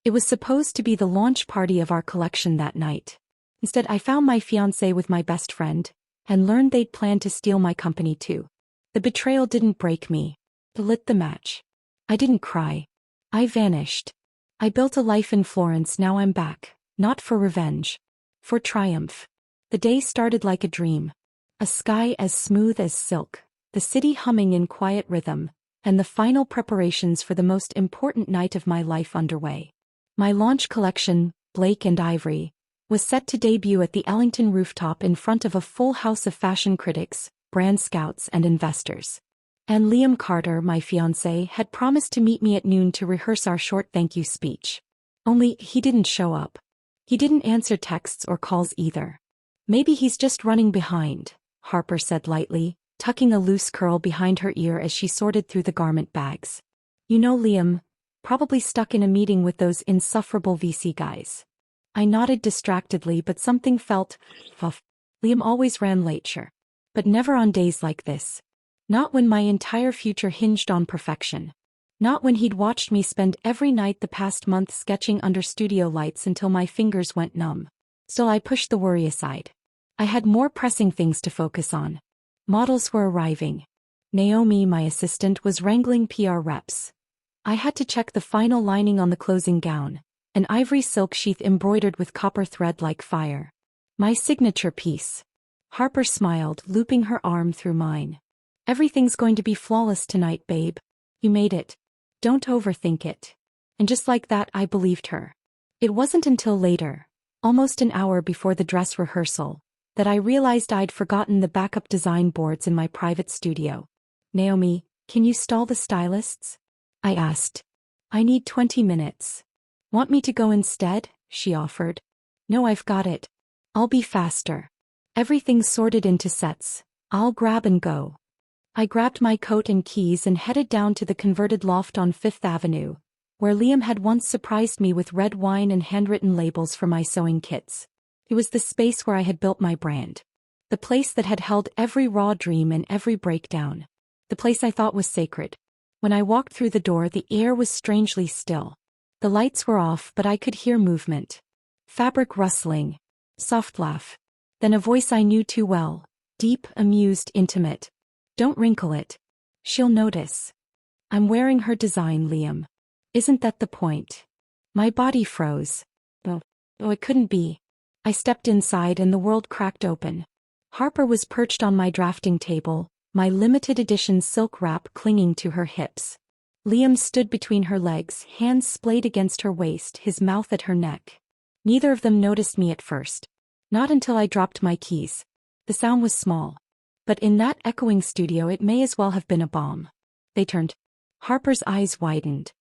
It was supposed to be the launch party of our collection that night. Instead, I found my fiancé with my best friend, and learned they'd planned to steal my company too. The betrayal didn't break me. It lit the match. I didn't cry. I vanished. I built a life in Florence, now I'm back, not for revenge. For triumph. The day started like a dream. A sky as smooth as silk, the city humming in quiet rhythm, and the final preparations for the most important night of my life underway. My launch collection, Blake and Ivory, was set to debut at the Ellington rooftop in front of a full house of fashion critics, brand scouts and investors. And Liam Carter, my fiancé, had promised to meet me at noon to rehearse our short thank you speech. Only, he didn't show up. He didn't answer texts or calls either. Maybe he's just running behind, Harper said lightly, tucking a loose curl behind her ear as she sorted through the garment bags. You know Liam, probably stuck in a meeting with those insufferable VC guys. I nodded distractedly, but something felt off. Liam always ran late, sure. But never on days like this. Not when my entire future hinged on perfection. Not when he'd watched me spend every night the past month sketching under studio lights until my fingers went numb. Still, I pushed the worry aside. I had more pressing things to focus on. Models were arriving. Naomi, my assistant, was wrangling PR reps. I had to check the final lining on the closing gown, an ivory silk sheath embroidered with copper thread like fire. My signature piece. Harper smiled, looping her arm through mine. Everything's going to be flawless tonight, babe. You made it. Don't overthink it. And just like that, I believed her. It wasn't until later, almost an hour before the dress rehearsal, that I realized I'd forgotten the backup design boards in my private studio. Naomi, can you stall the stylists? I asked. I need 20 minutes. Want me to go instead? She offered. No, I've got it. I'll be faster. Everything's sorted into sets. I'll grab and go. I grabbed my coat and keys and headed down to the converted loft on Fifth Avenue, where Liam had once surprised me with red wine and handwritten labels for my sewing kits. It was the space where I had built my brand. The place that had held every raw dream and every breakdown. The place I thought was sacred. When I walked through the door, the air was strangely still. The lights were off, but I could hear movement. Fabric rustling. Soft laugh. Then a voice I knew too well. Deep, amused, intimate. Don't wrinkle it. She'll notice. I'm wearing her design, Liam. Isn't that the point? My body froze. Oh, it couldn't be. I stepped inside and the world cracked open. Harper was perched on my drafting table, my limited edition silk wrap clinging to her hips. Liam stood between her legs, hands splayed against her waist, his mouth at her neck. Neither of them noticed me at first. Not until I dropped my keys. The sound was small. But in that echoing studio it may as well have been a bomb. They turned. Harper's eyes widened.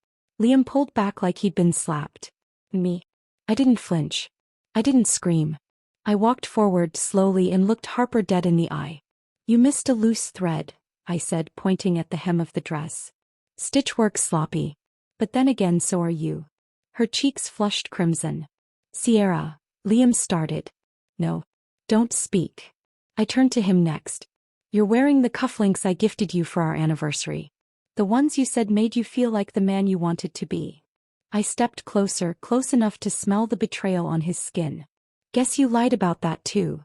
Liam pulled back like he'd been slapped. Me. I didn't flinch. I didn't scream. I walked forward slowly and looked Harper dead in the eye. You missed a loose thread, I said, pointing at the hem of the dress. Stitchwork sloppy. But then again, so are you. Her cheeks flushed crimson. Sierra, Liam started. No. Don't speak. I turned to him next. You're wearing the cufflinks I gifted you for our anniversary. The ones you said made you feel like the man you wanted to be. I stepped closer, close enough to smell the betrayal on his skin. Guess you lied about that too.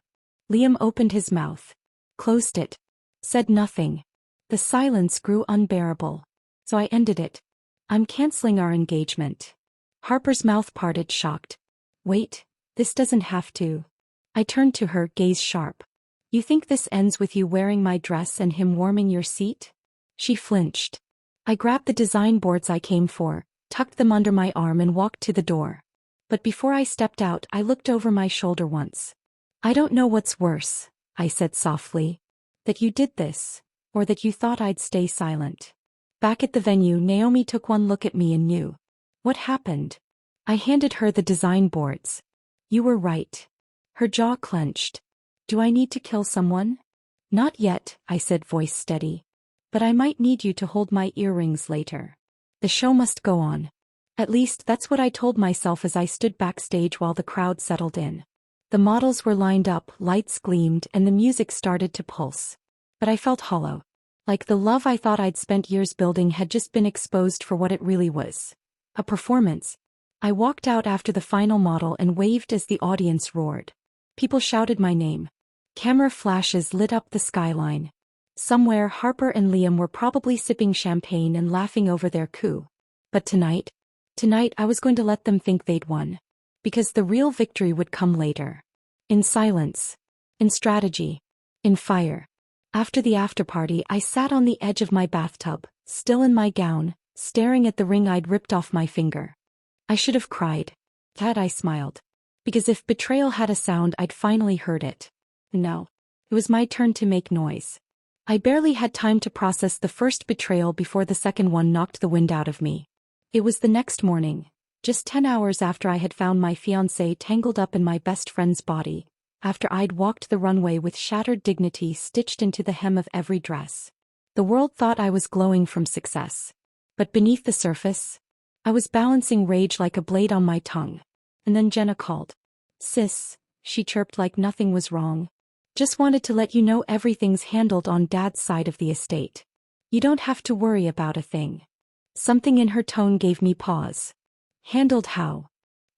Liam opened his mouth. Closed it. Said nothing. The silence grew unbearable. So I ended it. I'm canceling our engagement. Harper's mouth parted, shocked. Wait, this doesn't have to. I turned to her, gaze sharp. You think this ends with you wearing my dress and him warming your seat? She flinched. I grabbed the design boards I came for, tucked them under my arm and walked to the door. But before I stepped out, I looked over my shoulder once. I don't know what's worse, I said softly. That you did this, or that you thought I'd stay silent. Back at the venue, Naomi took one look at me and knew. What happened? I handed her the design boards. You were right. Her jaw clenched. Do I need to kill someone? Not yet, I said, voice steady. But I might need you to hold my earrings later. The show must go on. At least that's what I told myself as I stood backstage while the crowd settled in. The models were lined up, lights gleamed, and the music started to pulse. But I felt hollow. Like the love I thought I'd spent years building had just been exposed for what it really was. A performance. I walked out after the final model and waved as the audience roared. People shouted my name. Camera flashes lit up the skyline. Somewhere Harper and Liam were probably sipping champagne and laughing over their coup. But tonight I was going to let them think they'd won. Because the real victory would come later. In silence. In strategy. In fire. After the after-party, I sat on the edge of my bathtub, still in my gown, staring at the ring I'd ripped off my finger. I should have cried. Had I smiled. Because if betrayal had a sound, I'd finally heard it. No. It was my turn to make noise. I barely had time to process the first betrayal before the second one knocked the wind out of me. It was the next morning, just 10 hours after I had found my fiancé tangled up in my best friend's body, after I'd walked the runway with shattered dignity stitched into the hem of every dress. The world thought I was glowing from success. But beneath the surface, I was balancing rage like a blade on my tongue. And then Jenna called. "Sis," she chirped like nothing was wrong. "Just wanted to let you know everything's handled on Dad's side of the estate. You don't have to worry about a thing." Something in her tone gave me pause. "Handled how?"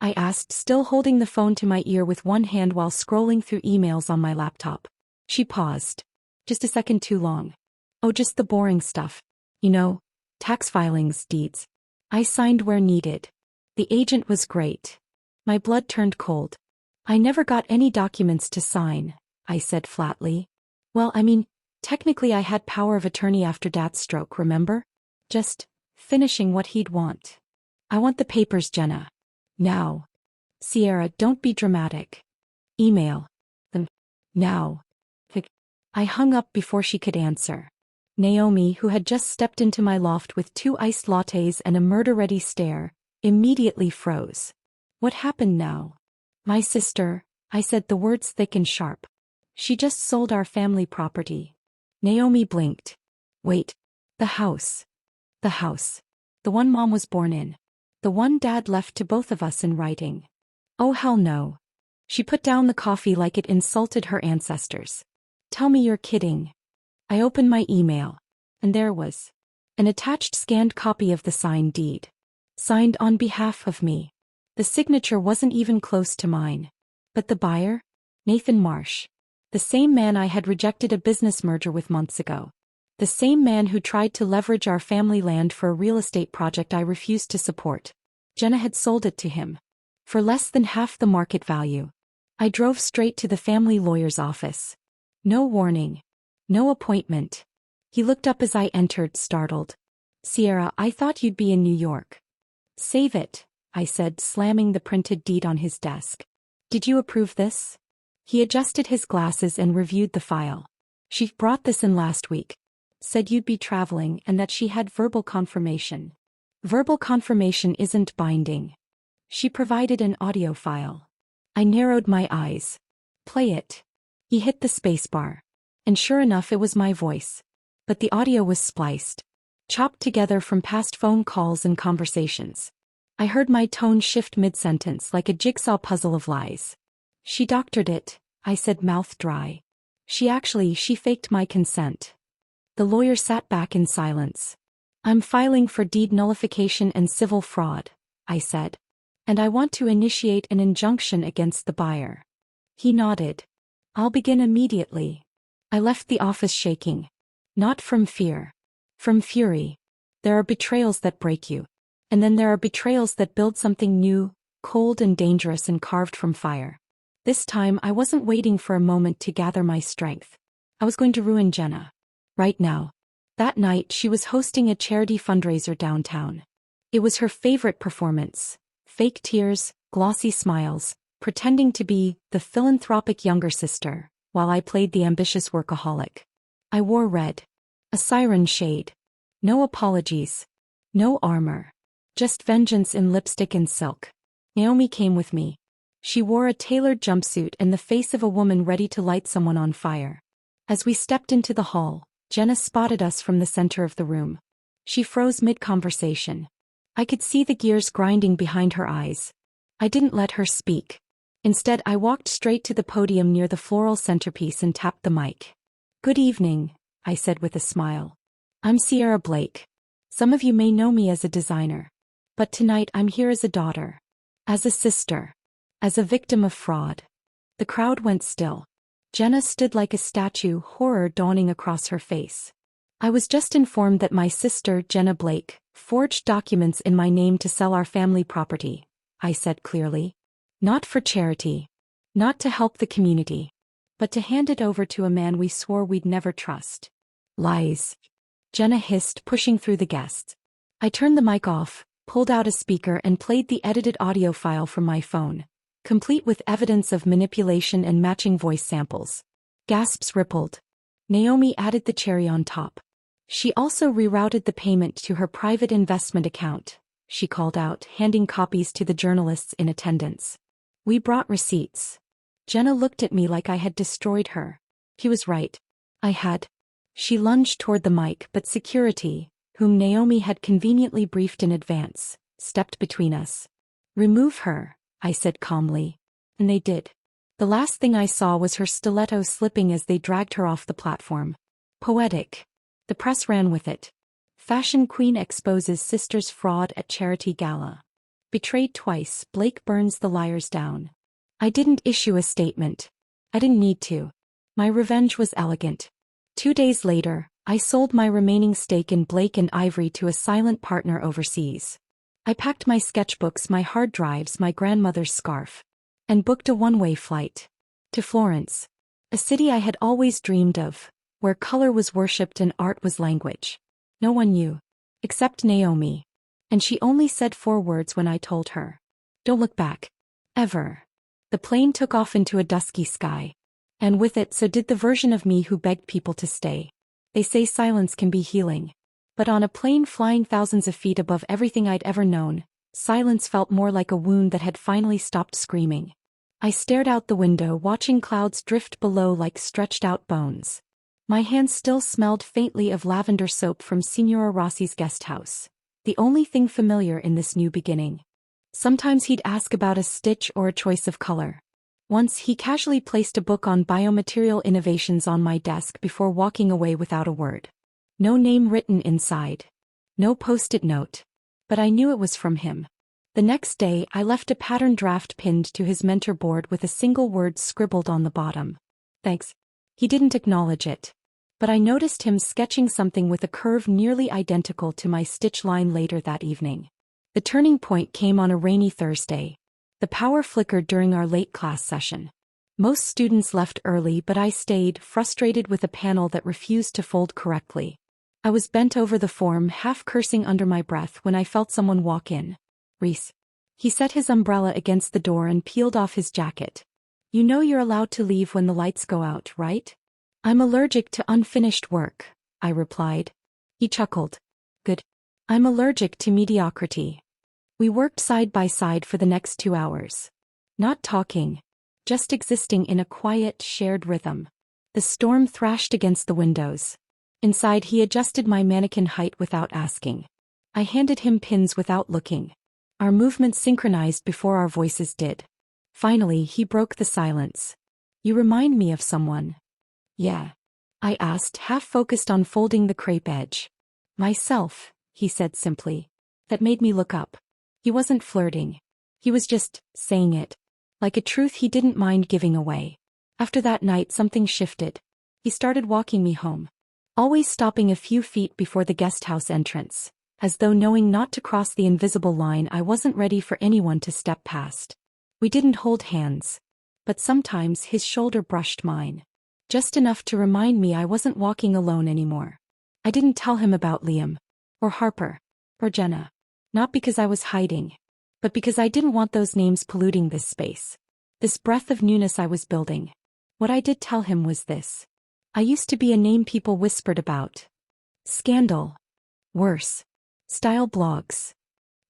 I asked, still holding the phone to my ear with one hand while scrolling through emails on my laptop. She paused. Just a second too long. "Oh, just the boring stuff. You know, tax filings, deeds. I signed where needed. The agent was great." My blood turned cold. "I never got any documents to sign," I said flatly. "Well, I mean, technically I had power of attorney after Dad's stroke, remember? Just finishing what he'd want. I want the papers, Jenna. Now." "Sierra, don't be dramatic. Email them. Now." I hung up before she could answer. Naomi, who had just stepped into my loft with 2 iced lattes and a murder-ready stare, immediately froze. What happened now? "My sister," I said, the words thick and sharp. "She just sold our family property." Naomi blinked. "Wait. The house. The house. The one Mom was born in. The one Dad left to both of us in writing." "Oh hell no." She put down the coffee like it insulted her ancestors. "Tell me you're kidding." I opened my email. And there was an attached scanned copy of the signed deed. Signed on behalf of me. The signature wasn't even close to mine. But the buyer? Nathan Marsh. The same man I had rejected a business merger with months ago. The same man who tried to leverage our family land for a real estate project I refused to support. Jenna had sold it to him. For less than half the market value. I drove straight to the family lawyer's office. No warning. No appointment. He looked up as I entered, startled. "Sierra, I thought you'd be in New York." "Save it," I said, slamming the printed deed on his desk. "Did you approve this?" He adjusted his glasses and reviewed the file. "She brought this in last week. Said you'd be traveling and that she had verbal confirmation." "Verbal confirmation isn't binding." "She provided an audio file." I narrowed my eyes. "Play it." He hit the spacebar. And sure enough, it was my voice. But the audio was spliced. Chopped together from past phone calls and conversations. I heard my tone shift mid-sentence like a jigsaw puzzle of lies. "She doctored it," I said, mouth dry. She faked my consent." The lawyer sat back in silence. "I'm filing for deed nullification and civil fraud," I said. "And I want to initiate an injunction against the buyer." He nodded. "I'll begin immediately." I left the office shaking. Not from fear. From fury. There are betrayals that break you. And then there are betrayals that build something new, cold and dangerous and carved from fire. This time I wasn't waiting for a moment to gather my strength. I was going to ruin Jenna. Right now. That night she was hosting a charity fundraiser downtown. It was her favorite performance. Fake tears, glossy smiles, pretending to be the philanthropic younger sister, while I played the ambitious workaholic. I wore red. A siren shade. No apologies. No armor. Just vengeance in lipstick and silk. Naomi came with me. She wore a tailored jumpsuit and the face of a woman ready to light someone on fire. As we stepped into the hall, Jenna spotted us from the center of the room. She froze mid-conversation. I could see the gears grinding behind her eyes. I didn't let her speak. Instead, I walked straight to the podium near the floral centerpiece and tapped the mic. "Good evening," I said with a smile. "I'm Sierra Blake. Some of you may know me as a designer. But tonight I'm here as a daughter. As a sister. As a victim of fraud. The crowd went still. Jenna stood like a statue, horror dawning across her face. I was just informed that my sister, Jenna Blake, forged documents in my name to sell our family property, I said clearly. Not for charity. Not to help the community. But to hand it over to a man we swore we'd never trust. Lies. Jenna hissed, pushing through the guests. I turned the mic off, pulled out a speaker and played the edited audio file from my phone, complete with evidence of manipulation and matching voice samples. Gasps rippled. Naomi added the cherry on top. She also rerouted the payment to her private investment account, she called out, handing copies to the journalists in attendance. We brought receipts. Jenna looked at me like I had destroyed her. He was right. I had. She lunged toward the mic, but security, whom Naomi had conveniently briefed in advance, stepped between us. Remove her, I said calmly. And they did. The last thing I saw was her stiletto slipping as they dragged her off the platform. Poetic. The press ran with it. Fashion queen exposes sister's fraud at charity gala. Betrayed twice, Blake burns the liars down. I didn't issue a statement. I didn't need to. My revenge was elegant. 2 days later, I sold my remaining stake in Blake and Ivory to a silent partner overseas. I packed my sketchbooks, my hard drives, my grandmother's scarf, and booked a one-way flight to Florence, a city I had always dreamed of, where color was worshipped and art was language. No one knew, except Naomi, and she only said 4 words when I told her. Don't look back. Ever. The plane took off into a dusky sky, and with it so did the version of me who begged people to stay. They say silence can be healing. But on a plane flying thousands of feet above everything I'd ever known, silence felt more like a wound that had finally stopped screaming. I stared out the window, watching clouds drift below like stretched-out bones. My hands still smelled faintly of lavender soap from Signora Rossi's guest house, the only thing familiar in this new beginning. Sometimes he'd ask about a stitch or a choice of color. Once he casually placed a book on biomaterial innovations on my desk before walking away without a word. No name written inside. No post-it note. But I knew it was from him. The next day I left a pattern draft pinned to his mentor board with a single word scribbled on the bottom. Thanks. He didn't acknowledge it. But I noticed him sketching something with a curve nearly identical to my stitch line later that evening. The turning point came on a rainy Thursday. The power flickered during our late class session. Most students left early, but I stayed, frustrated with a panel that refused to fold correctly. I was bent over the form, half cursing under my breath when I felt someone walk in. Reese. He set his umbrella against the door and peeled off his jacket. You know you're allowed to leave when the lights go out, right? I'm allergic to unfinished work, I replied. He chuckled. Good. I'm allergic to mediocrity. We worked side by side for the next 2 hours. Not talking. Just existing in a quiet, shared rhythm. The storm thrashed against the windows. Inside he adjusted my mannequin height without asking. I handed him pins without looking. Our movements synchronized before our voices did. Finally he broke the silence. You remind me of someone. Yeah. I asked, half focused on folding the crepe edge. Myself, he said simply. That made me look up. He wasn't flirting. He was just saying it. Like a truth he didn't mind giving away. After that night something shifted. He started walking me home. Always stopping a few feet before the guest house entrance, as though knowing not to cross the invisible line I wasn't ready for anyone to step past. We didn't hold hands. But sometimes his shoulder brushed mine. Just enough to remind me I wasn't walking alone anymore. I didn't tell him about Liam. Or Harper. Or Jenna. Not because I was hiding. But because I didn't want those names polluting this space. This breath of newness I was building. What I did tell him was this. I used to be a name people whispered about. Scandal. Worse. Style blogs.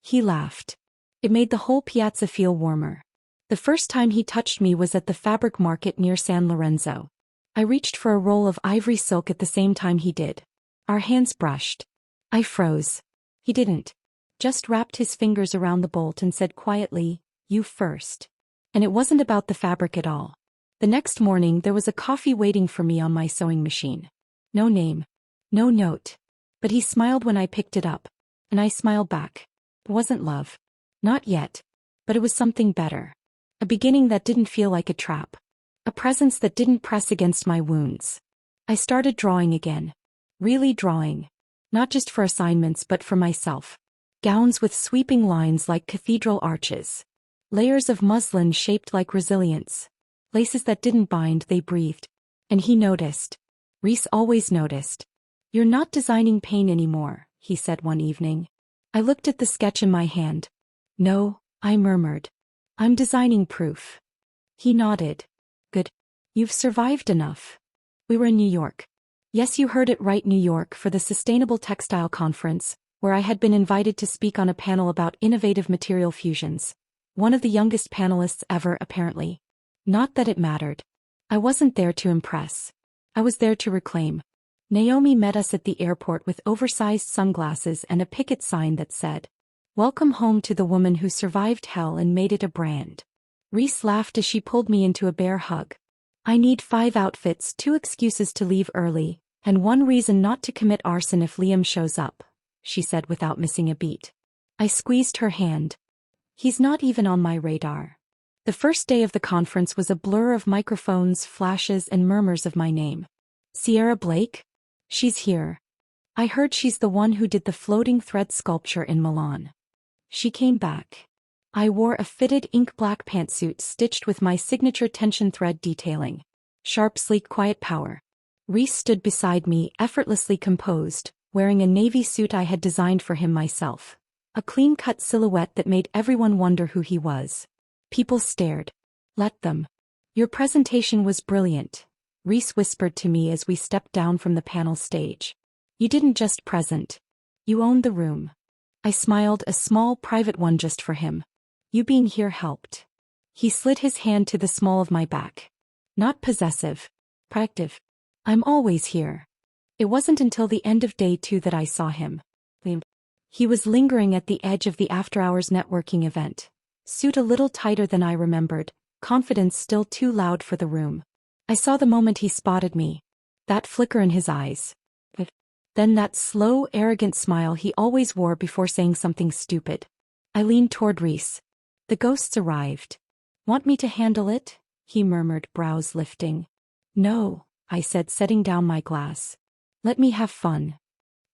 He laughed. It made the whole piazza feel warmer. The first time he touched me was at the fabric market near San Lorenzo. I reached for a roll of ivory silk at the same time he did. Our hands brushed. I froze. He didn't. Just wrapped his fingers around the bolt and said quietly, "You first." And it wasn't about the fabric at all. The next morning there was a coffee waiting for me on my sewing machine. No name. No note. But he smiled when I picked it up. And I smiled back. It wasn't love. Not yet. But it was something better. A beginning that didn't feel like a trap. A presence that didn't press against my wounds. I started drawing again. Really drawing. Not just for assignments but for myself. Gowns with sweeping lines like cathedral arches. Layers of muslin shaped like resilience. Laces that didn't bind, they breathed. And he noticed. Reese always noticed. "You're not designing pain anymore," he said one evening. I looked at the sketch in my hand. "No," I murmured. "I'm designing proof." He nodded. "Good. You've survived enough." We were in New York. Yes, you heard it right, New York, for the Sustainable Textile Conference, where I had been invited to speak on a panel about innovative material fusions. One of the youngest panelists ever, apparently. Not that it mattered. I wasn't there to impress. I was there to reclaim. Naomi met us at the airport with oversized sunglasses and a picket sign that said, "Welcome home to the woman who survived hell and made it a brand." Reese laughed as she pulled me into a bear hug. "I need 5 outfits, 2 excuses to leave early, and 1 reason not to commit arson if Liam shows up," she said without missing a beat. I squeezed her hand. "He's not even on my radar." The first day of the conference was a blur of microphones, flashes, and murmurs of my name. "Sierra Blake? She's here. I heard she's the one who did the floating thread sculpture in Milan." She came back. I wore a fitted ink-black pantsuit stitched with my signature tension thread detailing. Sharp, sleek, quiet power. Reese stood beside me, effortlessly composed, wearing a navy suit I had designed for him myself. A clean-cut silhouette that made everyone wonder who he was. People stared. "Let them. Your presentation was brilliant," Reese whispered to me as we stepped down from the panel stage. "You didn't just present. You owned the room." I smiled, a small, private one just for him. "You being here helped." He slid his hand to the small of my back. "Not possessive. Proactive. I'm always here." It wasn't until the end of day 2 that I saw him. He was lingering at the edge of the after-hours networking event. Suit a little tighter than I remembered, confidence still too loud for the room. I saw the moment he spotted me. That flicker in his eyes. Then that slow, arrogant smile he always wore before saying something stupid. I leaned toward Reese. "The ghosts arrived. Want me to handle it?" he murmured, brows lifting. "No," I said, setting down my glass. "Let me have fun."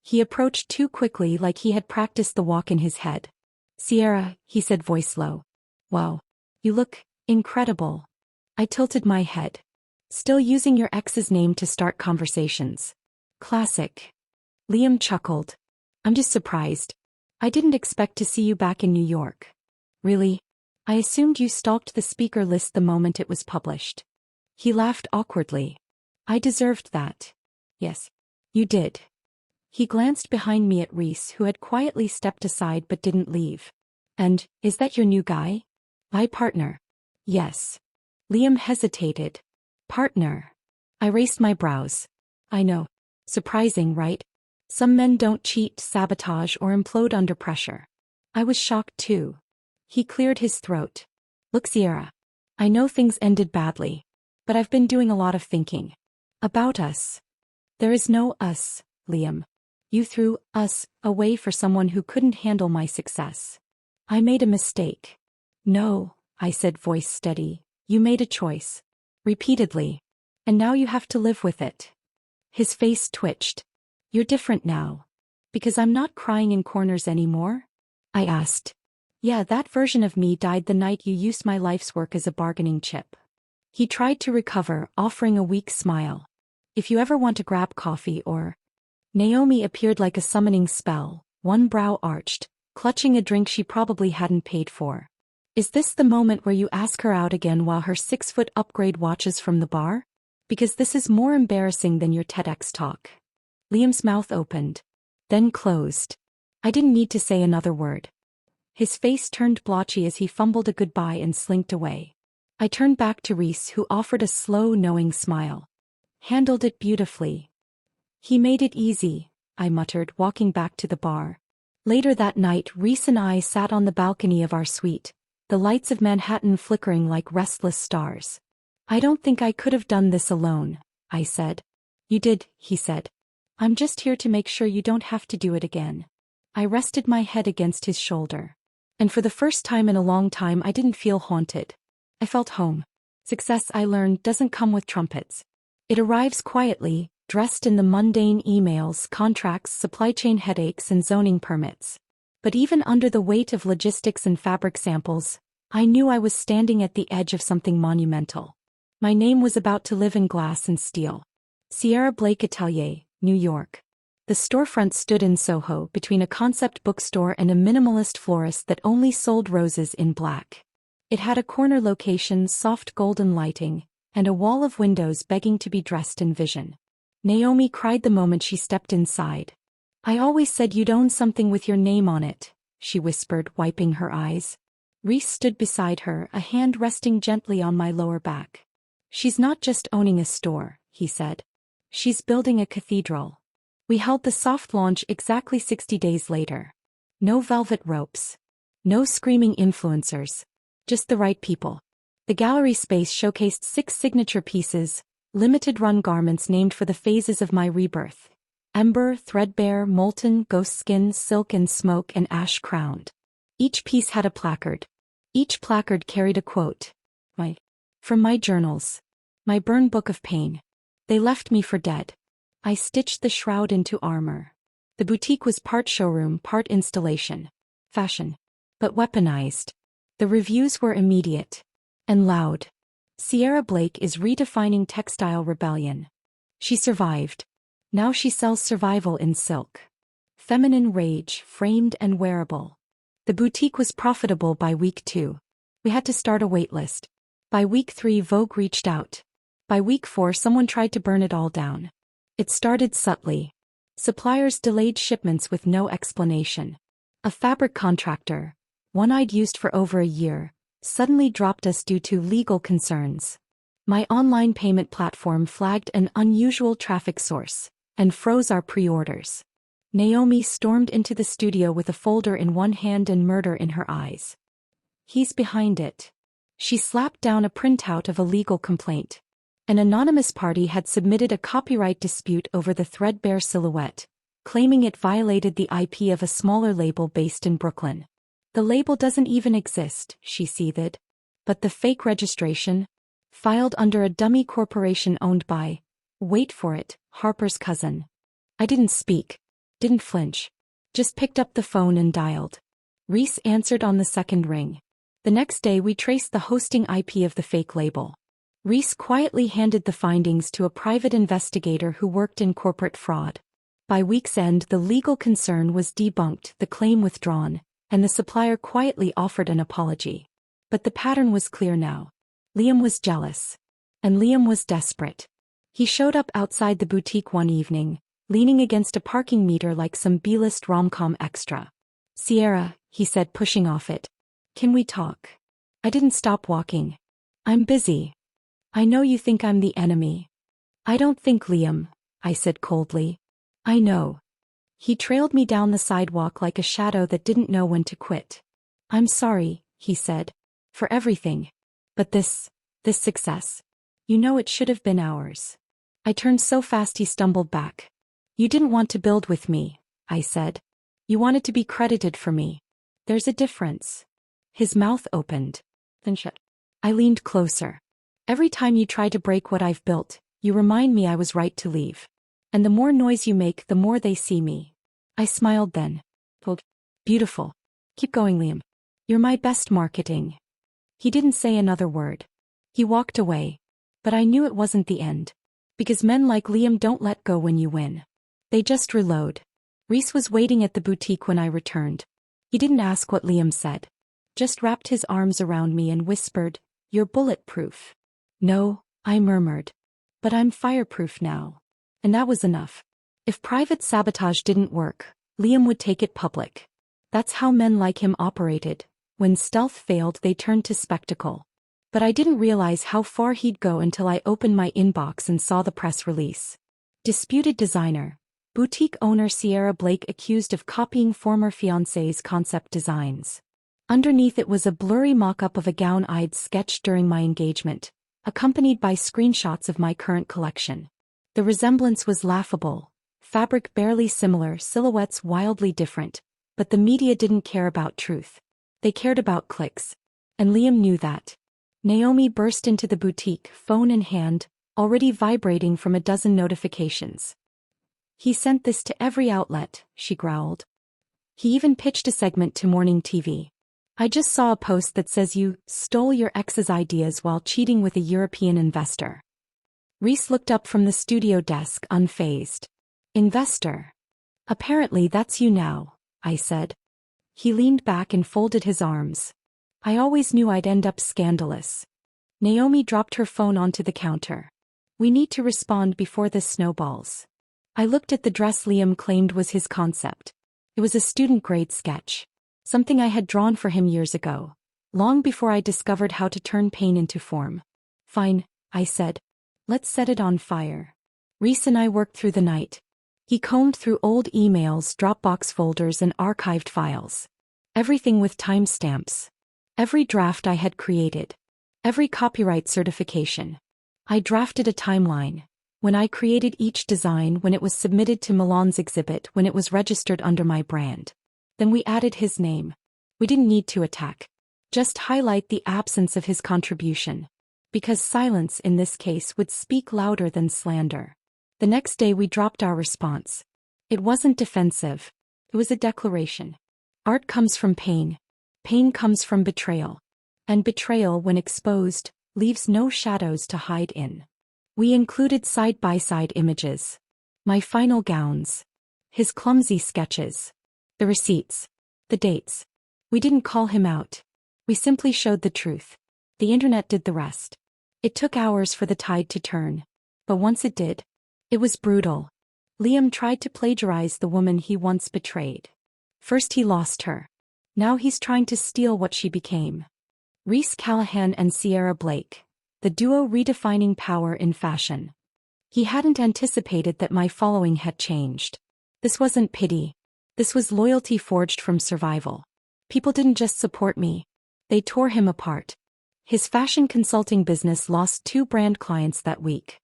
He approached too quickly, like he had practiced the walk in his head. "Sierra," he said, voice low. "Wow. You look incredible." I tilted my head. "Still using your ex's name to start conversations. Classic." Liam chuckled. "I'm just surprised. I didn't expect to see you back in New York." "Really? I assumed you stalked the speaker list the moment it was published." He laughed awkwardly. "I deserved that." "Yes. You did." He glanced behind me at Reese, who had quietly stepped aside but didn't leave. "And, is that your new guy?" "My partner." "Yes." Liam hesitated. "Partner." I raised my brows. "I know. Surprising, right? Some men don't cheat, sabotage, or implode under pressure." I was shocked too. He cleared his throat. "Look, Sierra. I know things ended badly. But I've been doing a lot of thinking. About us." "There is no us, Liam. You threw us away for someone who couldn't handle my success." "I made a mistake." "No," I said, voice steady. "You made a choice. Repeatedly. And now you have to live with it." His face twitched. "You're different now. Because I'm not crying in corners anymore?" I asked. "Yeah, that version of me died the night you used my life's work as a bargaining chip." He tried to recover, offering a weak smile. "If you ever want to grab coffee or—" Naomi appeared like a summoning spell, one brow arched, clutching a drink she probably hadn't paid for. "Is this the moment where you ask her out again while her 6-foot upgrade watches from the bar? Because this is more embarrassing than your TEDx talk." Liam's mouth opened. Then closed. I didn't need to say another word. His face turned blotchy as he fumbled a goodbye and slinked away. I turned back to Reese, who offered a slow, knowing smile. "Handled it beautifully." "He made it easy," I muttered, walking back to the bar. Later that night, Reese and I sat on the balcony of our suite, the lights of Manhattan flickering like restless stars. "I don't think I could have done this alone," I said. "You did," he said. "I'm just here to make sure you don't have to do it again." I rested my head against his shoulder. And for the first time in a long time I didn't feel haunted. I felt home. Success, I learned, doesn't come with trumpets. It arrives quietly, dressed in the mundane emails, contracts, supply chain headaches, and zoning permits. But even under the weight of logistics and fabric samples, I knew I was standing at the edge of something monumental. My name was about to live in glass and steel. Sierra Blake Atelier, New York. The storefront stood in Soho between a concept bookstore and a minimalist florist that only sold roses in black. It had a corner location, soft golden lighting, and a wall of windows begging to be dressed in vision. Naomi cried the moment she stepped inside. "I always said you'd own something with your name on it," she whispered, wiping her eyes. Reese stood beside her, a hand resting gently on my lower back. "She's not just owning a store," he said. "She's building a cathedral." We held the soft launch exactly 60 days later. No velvet ropes. No screaming influencers. Just the right people. The gallery space showcased 6 signature pieces, limited-run garments named for the phases of my rebirth. Ember, threadbare, molten, ghost skin, silk and smoke, and ash-crowned. Each piece had a placard. Each placard carried a quote. From my journals. My burn book of pain. They left me for dead. I stitched the shroud into armor. The boutique was part showroom, part installation. Fashion. But weaponized. The reviews were immediate. And loud. Sierra Blake is redefining textile rebellion. She survived. Now she sells survival in silk. Feminine rage, framed and wearable. The boutique was profitable by week 2. We had to start a waitlist. By week 3, Vogue reached out. By week 4, someone tried to burn it all down. It started subtly. Suppliers delayed shipments with no explanation. A fabric contractor, one I'd used for over a year, suddenly dropped us due to legal concerns. My online payment platform flagged an unusual traffic source and froze our pre-orders. Naomi stormed into the studio with a folder in one hand and murder in her eyes. "He's behind it." She slapped down a printout of a legal complaint. An anonymous party had submitted a copyright dispute over the threadbare silhouette, claiming it violated the IP of a smaller label based in Brooklyn. "The label doesn't even exist," she seethed. "But the fake registration? Filed under a dummy corporation owned by, wait for it, Harper's cousin." I didn't speak. Didn't flinch. Just picked up the phone and dialed. Reese answered on the second ring. The next day we traced the hosting IP of the fake label. Reese quietly handed the findings to a private investigator who worked in corporate fraud. By week's end the legal concern was debunked, the claim withdrawn, and the supplier quietly offered an apology. But the pattern was clear now. Liam was jealous. And Liam was desperate. He showed up outside the boutique one evening, leaning against a parking meter like some B-list rom-com extra. "Sierra," he said, pushing off it. "Can we talk?" I didn't stop walking. "I'm busy." "I know you think I'm the enemy." "I don't think, Liam," I said coldly. "I know." He trailed me down the sidewalk like a shadow that didn't know when to quit. "I'm sorry," he said. "For everything. But this success. You know it should have been ours." I turned so fast he stumbled back. "You didn't want to build with me," I said. "You wanted to be credited for me. There's a difference." His mouth opened. Then shut. I leaned closer. "Every time you try to break what I've built, you remind me I was right to leave. And the more noise you make, the more they see me." I smiled then. Told, "Beautiful. Keep going, Liam. You're my best marketing." He didn't say another word. He walked away. But I knew it wasn't the end. Because men like Liam don't let go when you win. They just reload. Reese was waiting at the boutique when I returned. He didn't ask what Liam said. Just wrapped his arms around me and whispered, "You're bulletproof." "No," I murmured. "But I'm fireproof now." And that was enough. If private sabotage didn't work, Liam would take it public. That's how men like him operated. When stealth failed, they turned to spectacle. But I didn't realize how far he'd go until I opened my inbox and saw the press release. Disputed designer. Boutique owner Sierra Blake accused of copying former fiancé's concept designs. Underneath it was a blurry mock-up of a gown I'd sketched during my engagement, accompanied by screenshots of my current collection. The resemblance was laughable. Fabric barely similar, silhouettes wildly different. But the media didn't care about truth. They cared about clicks. And Liam knew that. Naomi burst into the boutique, phone in hand, already vibrating from a dozen notifications. He sent this to every outlet, she growled. He even pitched a segment to morning TV. I just saw a post that says you stole your ex's ideas while cheating with a European investor. Reese looked up from the studio desk unfazed. Investor? Apparently that's you now, I said. He leaned back and folded his arms. I always knew I'd end up scandalous. Naomi dropped her phone onto the counter. We need to respond before this snowballs. I looked at the dress Liam claimed was his concept. It was a student-grade sketch. Something I had drawn for him years ago, long before I discovered how to turn pain into form. Fine, I said. Let's set it on fire. Reese and I worked through the night. He combed through old emails, Dropbox folders and archived files. Everything with timestamps. Every draft I had created. Every copyright certification. I drafted a timeline. When I created each design, when it was submitted to Milan's exhibit, when it was registered under my brand. Then we added his name. We didn't need to attack. Just highlight the absence of his contribution. Because silence in this case would speak louder than slander. The next day we dropped our response. It wasn't defensive. It was a declaration. Art comes from pain. Pain comes from betrayal. And betrayal, when exposed, leaves no shadows to hide in. We included side-by-side images. My final gowns. His clumsy sketches. The receipts. The dates. We didn't call him out. We simply showed the truth. The internet did the rest. It took hours for the tide to turn. But once it did, it was brutal. Liam tried to plagiarize the woman he once betrayed. First he lost her. Now he's trying to steal what she became. Reese Callahan and Sierra Blake. The duo redefining power in fashion. He hadn't anticipated that my following had changed. This wasn't pity. This was loyalty forged from survival. People didn't just support me. They tore him apart. His fashion consulting business lost 2 brand clients that week.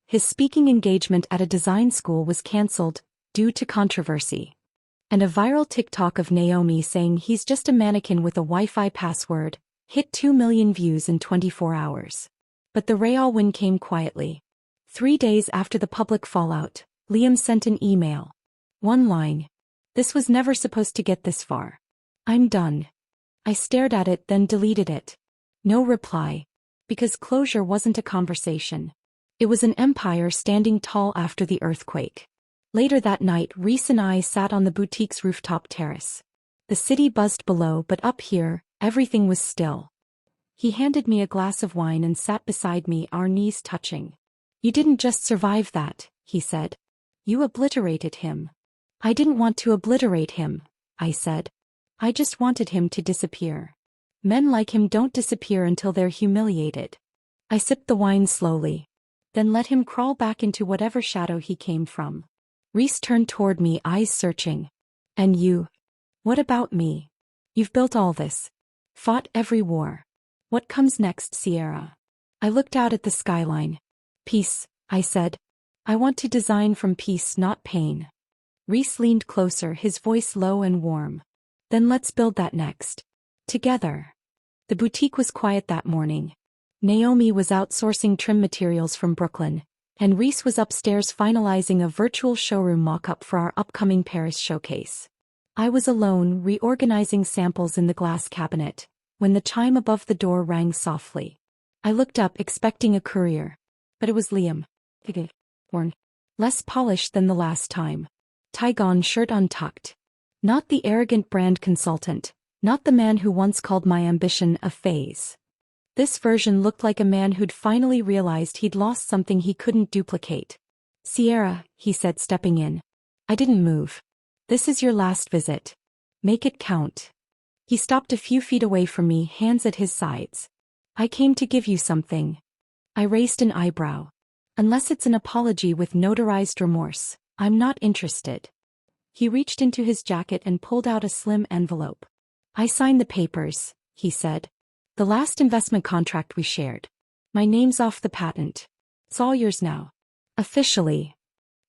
His speaking engagement at a design school was cancelled, due to controversy. And a viral TikTok of Naomi saying he's just a mannequin with a Wi-Fi password, hit 2 million views in 24 hours. But the real win came quietly. 3 days after the public fallout, Liam sent an email. One line. This was never supposed to get this far. I'm done. I stared at it, then deleted it. No reply. Because closure wasn't a conversation. It was an empire standing tall after the earthquake. Later that night, Reese and I sat on the boutique's rooftop terrace. The city buzzed below, but up here, everything was still. He handed me a glass of wine and sat beside me, our knees touching. You didn't just survive that, he said. You obliterated him. I didn't want to obliterate him, I said. I just wanted him to disappear. Men like him don't disappear until they're humiliated. I sipped the wine slowly. Then let him crawl back into whatever shadow he came from. Reese turned toward me, eyes searching. And you? What about me? You've built all this. Fought every war. What comes next, Sierra? I looked out at the skyline. Peace, I said. I want to design from peace, not pain. Reese leaned closer, his voice low and warm. Then let's build that next. Together. The boutique was quiet that morning. Naomi was outsourcing trim materials from Brooklyn, and Reese was upstairs finalizing a virtual showroom mock-up for our upcoming Paris showcase. I was alone, reorganizing samples in the glass cabinet, when the chime above the door rang softly. I looked up, expecting a courier. But it was Liam. Worn. Less polished than the last time. Tie-gone shirt untucked. Not the arrogant brand consultant. Not the man who once called my ambition a phase. This version looked like a man who'd finally realized he'd lost something he couldn't duplicate. Sierra, he said, stepping in. I didn't move. This is your last visit. Make it count. He stopped a few feet away from me, hands at his sides. I came to give you something. I raised an eyebrow. Unless it's an apology with notarized remorse, I'm not interested. He reached into his jacket and pulled out a slim envelope. I signed the papers, he said. The last investment contract we shared. My name's off the patent. It's all yours now. Officially.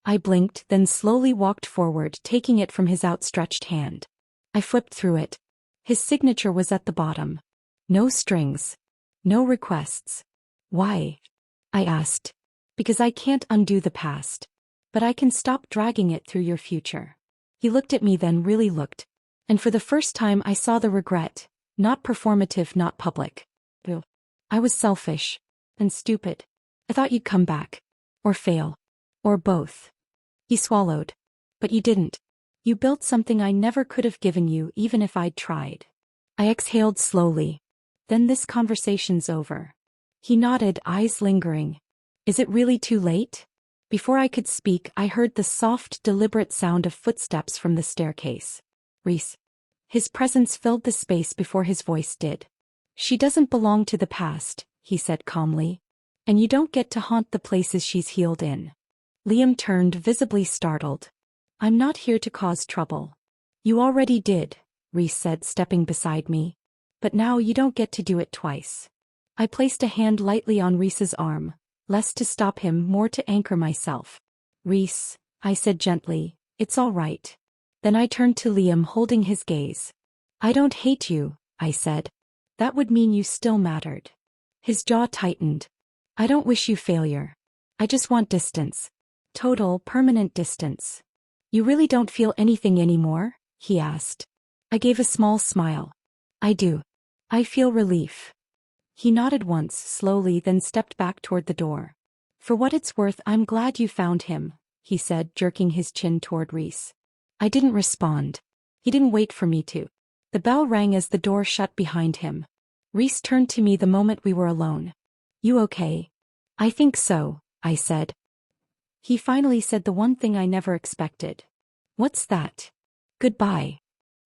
I blinked, then slowly walked forward, taking it from his outstretched hand. I flipped through it. His signature was at the bottom. No strings. No requests. Why? I asked. Because I can't undo the past. But I can stop dragging it through your future. He looked at me, then really looked. And for the first time I saw the regret. Not performative, not public. Ew. I was selfish. And stupid. I thought you'd come back. Or fail. Or both. He swallowed. But you didn't. You built something I never could have given you even if I'd tried. I exhaled slowly. Then this conversation's over. He nodded, eyes lingering. Is it really too late? Before I could speak, I heard the soft, deliberate sound of footsteps from the staircase. Reese. His presence filled the space before his voice did. She doesn't belong to the past, he said calmly. And you don't get to haunt the places she's healed in. Liam turned, visibly startled. I'm not here to cause trouble. You already did, Reese said, stepping beside me. But now you don't get to do it twice. I placed a hand lightly on Reese's arm, less to stop him, more to anchor myself. Reese, I said gently, it's all right. Then I turned to Liam, holding his gaze. I don't hate you, I said. That would mean you still mattered. His jaw tightened. I don't wish you failure. I just want distance. Total, permanent distance. You really don't feel anything anymore? He asked. I gave a small smile. I do. I feel relief. He nodded once, slowly, then stepped back toward the door. For what it's worth, I'm glad you found him, he said, jerking his chin toward Reese. I didn't respond. He didn't wait for me to. The bell rang as the door shut behind him. Reese turned to me the moment we were alone. You okay? I think so, I said. He finally said the one thing I never expected. What's that? Goodbye.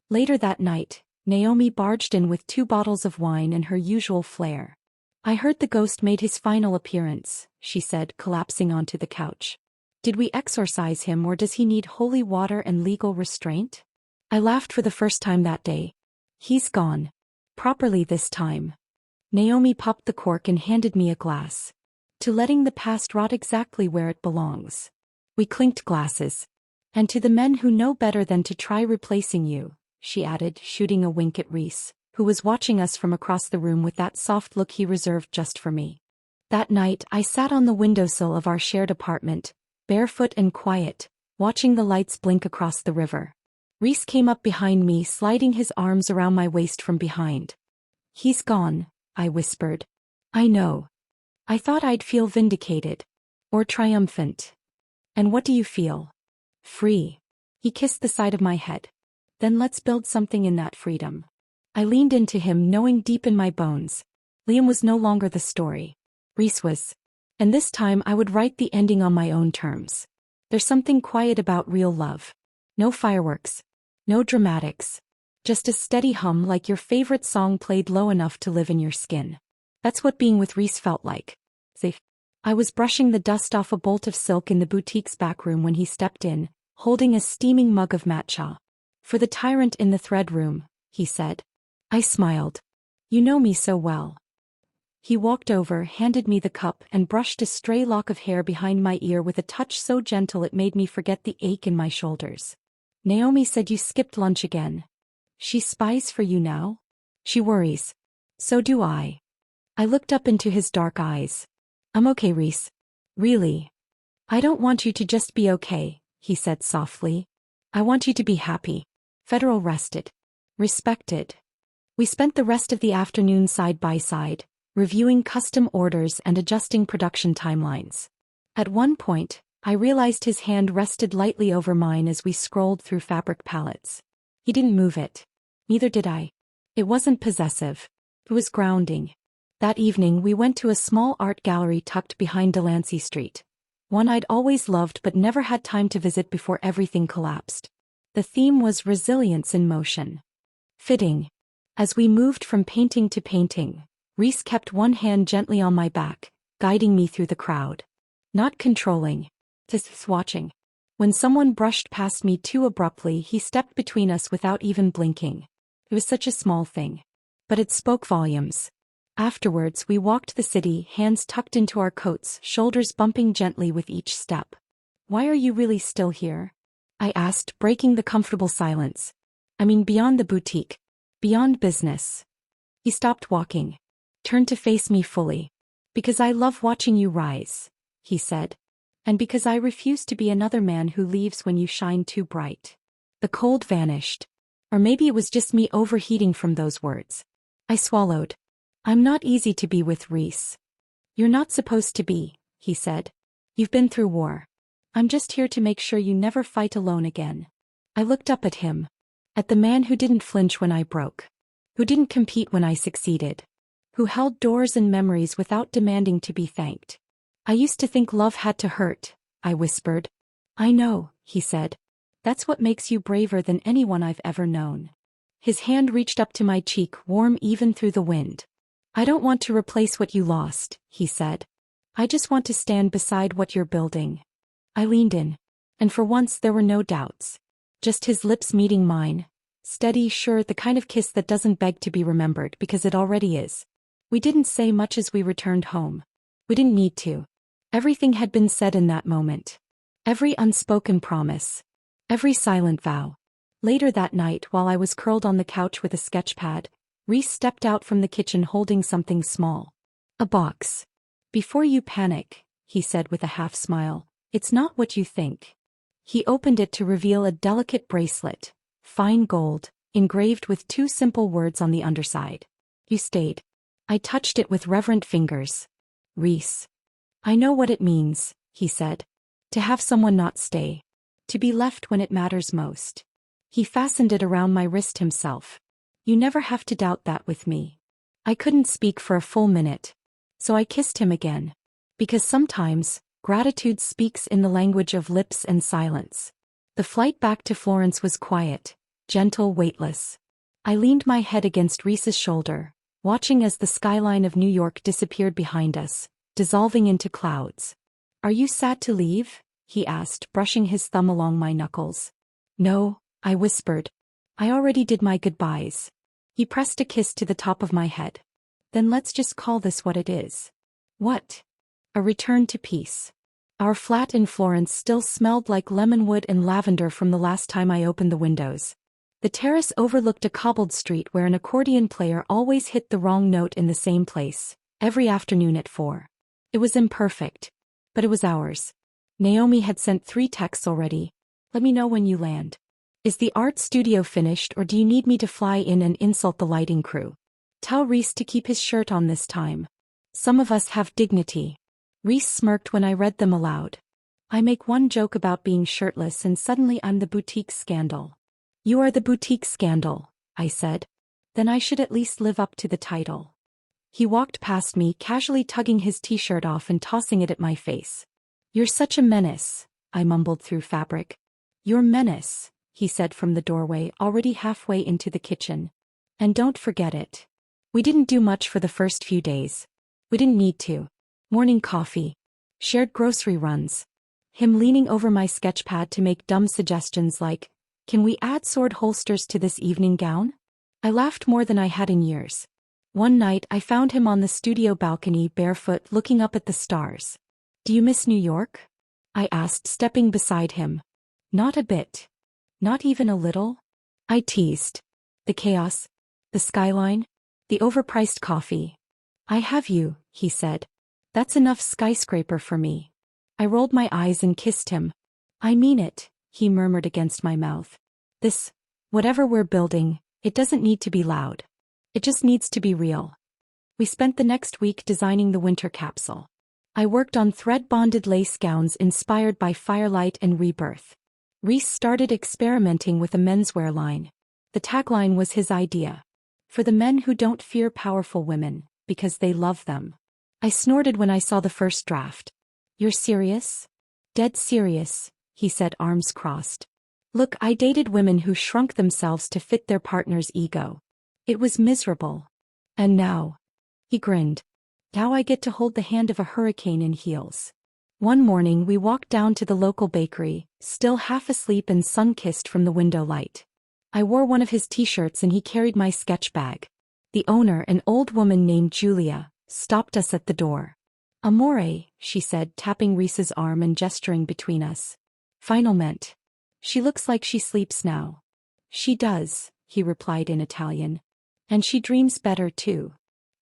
Later that night, Naomi barged in with 2 bottles of wine and her usual flair. I heard the ghost made his final appearance, she said, collapsing onto the couch. Did we exorcise him, or does he need holy water and legal restraint? I laughed for the first time that day. He's gone. Properly this time. Naomi popped the cork and handed me a glass. To letting the past rot exactly where it belongs. We clinked glasses. And to the men who know better than to try replacing you, she added, shooting a wink at Reese, who was watching us from across the room with that soft look he reserved just for me. That night, I sat on the windowsill of our shared apartment, barefoot and quiet, watching the lights blink across the river. Reese came up behind me, sliding his arms around my waist from behind. He's gone, I whispered. I know. I thought I'd feel vindicated. Or triumphant. And what do you feel? Free. He kissed the side of my head. Then let's build something in that freedom. I leaned into him, knowing deep in my bones. Liam was no longer the story. Reese was. And this time I would write the ending on my own terms. There's something quiet about real love. No fireworks. No dramatics. Just a steady hum, like your favorite song played low enough to live in your skin. That's what being with Reese felt like. Safe. I was brushing the dust off a bolt of silk in the boutique's back room when he stepped in, holding a steaming mug of matcha. For the tyrant in the thread room, he said. I smiled. You know me so well. He walked over, handed me the cup, and brushed a stray lock of hair behind my ear with a touch so gentle it made me forget the ache in my shoulders. Naomi said you skipped lunch again. She spies for you now? She worries. So do I. I looked up into his dark eyes. I'm okay, Reese. Really. I don't want you to just be okay, he said softly. I want you to be happy. Federal rested. Respected. We spent the rest of the afternoon side by side, reviewing custom orders and adjusting production timelines. At one point, I realized his hand rested lightly over mine as we scrolled through fabric palettes. He didn't move it. Neither did I. It wasn't possessive. It was grounding. That evening we went to a small art gallery tucked behind Delancey Street. One I'd always loved but never had time to visit before everything collapsed. The theme was resilience in motion. Fitting. As we moved from painting to painting, Reese kept one hand gently on my back, guiding me through the crowd. Not controlling. Just watching. When someone brushed past me too abruptly, he stepped between us without even blinking. It was such a small thing. But it spoke volumes. Afterwards, we walked the city, hands tucked into our coats, shoulders bumping gently with each step. Why are you really still here? I asked, breaking the comfortable silence. I mean, beyond the boutique. Beyond business. He stopped walking. Turned to face me fully. Because I love watching you rise, he said. And because I refuse to be another man who leaves when you shine too bright. The cold vanished. Or maybe it was just me overheating from those words. I swallowed. I'm not easy to be with, Reese. You're not supposed to be, he said. You've been through war. I'm just here to make sure you never fight alone again. I looked up at him. At the man who didn't flinch when I broke. Who didn't compete when I succeeded. Who held doors and memories without demanding to be thanked. I used to think love had to hurt, I whispered. I know, he said. That's what makes you braver than anyone I've ever known. His hand reached up to my cheek, warm even through the wind. I don't want to replace what you lost, he said. I just want to stand beside what you're building. I leaned in. And for once there were no doubts. Just his lips meeting mine. Steady, sure, the kind of kiss that doesn't beg to be remembered because it already is. We didn't say much as we returned home. We didn't need to. Everything had been said in that moment. Every unspoken promise. Every silent vow. Later that night, while I was curled on the couch with a sketch pad, Reese stepped out from the kitchen holding something small. A box. Before you panic, he said with a half smile, it's not what you think. He opened it to reveal a delicate bracelet, fine gold, engraved with two simple words on the underside. You stayed. I touched it with reverent fingers. Reese. I know what it means, he said. To have someone not stay. To be left when it matters most. He fastened it around my wrist himself. You never have to doubt that with me. I couldn't speak for a full minute. So I kissed him again. Because sometimes, gratitude speaks in the language of lips and silence. The flight back to Florence was quiet, gentle, weightless. I leaned my head against Reese's shoulder, watching as the skyline of New York disappeared behind us, dissolving into clouds. Are you sad to leave? He asked, brushing his thumb along my knuckles. No, I whispered. I already did my goodbyes. He pressed a kiss to the top of my head. Then let's just call this what it is. What? A return to peace. Our flat in Florence still smelled like lemonwood and lavender from the last time I opened the windows. The terrace overlooked a cobbled street where an accordion player always hit the wrong note in the same place, every afternoon at 4. It was imperfect. But it was ours. Naomi had sent 3 texts already. Let me know when you land. Is the art studio finished or do you need me to fly in and insult the lighting crew? Tell Reese to keep his shirt on this time. Some of us have dignity. Reese smirked when I read them aloud. I make one joke about being shirtless and suddenly I'm the boutique scandal. You are the boutique scandal, I said. Then I should at least live up to the title. He walked past me, casually tugging his t-shirt off and tossing it at my face. You're such a menace, I mumbled through fabric. You're menace, he said from the doorway, already halfway into the kitchen. And don't forget it. We didn't do much for the first few days. We didn't need to. Morning coffee. Shared grocery runs. Him leaning over my sketchpad to make dumb suggestions like, can we add sword holsters to this evening gown? I laughed more than I had in years. One night I found him on the studio balcony barefoot looking up at the stars. Do you miss New York? I asked, stepping beside him. Not a bit. Not even a little? I teased. The chaos. The skyline. The overpriced coffee. I have you, he said. That's enough skyscraper for me. I rolled my eyes and kissed him. I mean it, he murmured against my mouth. This, whatever we're building, it doesn't need to be loud. It just needs to be real. We spent the next week designing the winter capsule. I worked on thread-bonded lace gowns inspired by firelight and rebirth. Reese started experimenting with a menswear line. The tagline was his idea. For the men who don't fear powerful women, because they love them. I snorted when I saw the first draft. You're serious? Dead serious, he said, arms crossed. Look, I dated women who shrunk themselves to fit their partner's ego. It was miserable. And now. He grinned. Now I get to hold the hand of a hurricane in heels. One morning we walked down to the local bakery, still half asleep and sun-kissed from the window light. I wore one of his t-shirts and he carried my sketch bag. The owner, an old woman named Julia, stopped us at the door. Amore, she said, tapping Reese's arm and gesturing between us. Finalmente. She looks like she sleeps now. She does, he replied in Italian. And she dreams better too.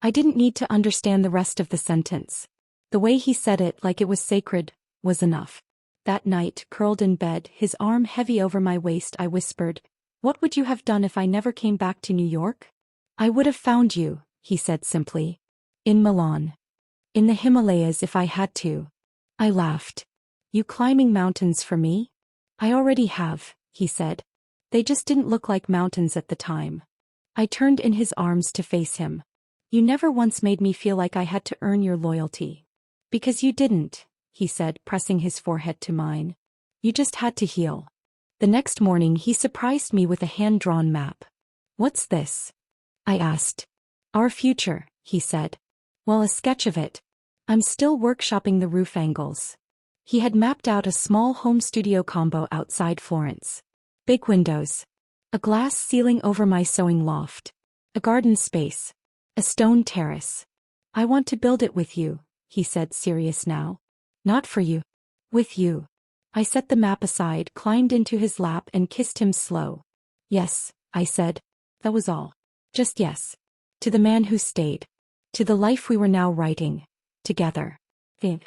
I didn't need to understand the rest of the sentence. The way he said it, like it was sacred, was enough. That night, curled in bed, his arm heavy over my waist, I whispered, "What would you have done if I never came back to New York?" "I would have found you," he said simply. "In Milan. In the Himalayas if I had to." I laughed. "You climbing mountains for me?" "I already have," he said. "They just didn't look like mountains at the time." I turned in his arms to face him. "You never once made me feel like I had to earn your loyalty." "Because you didn't," he said, pressing his forehead to mine. "You just had to heal." The next morning he surprised me with a hand-drawn map. "What's this?" I asked. "Our future," he said. "Well, a sketch of it. I'm still workshopping the roof angles." He had mapped out a small home studio combo outside Florence. Big windows. A glass ceiling over my sewing loft. A garden space. A stone terrace. "I want to build it with you," he said, serious now. "Not for you. With you." I set the map aside, climbed into his lap and kissed him slow. "Yes," I said. That was all. Just yes. To the man who stayed. To the life we were now writing. Together. Viv.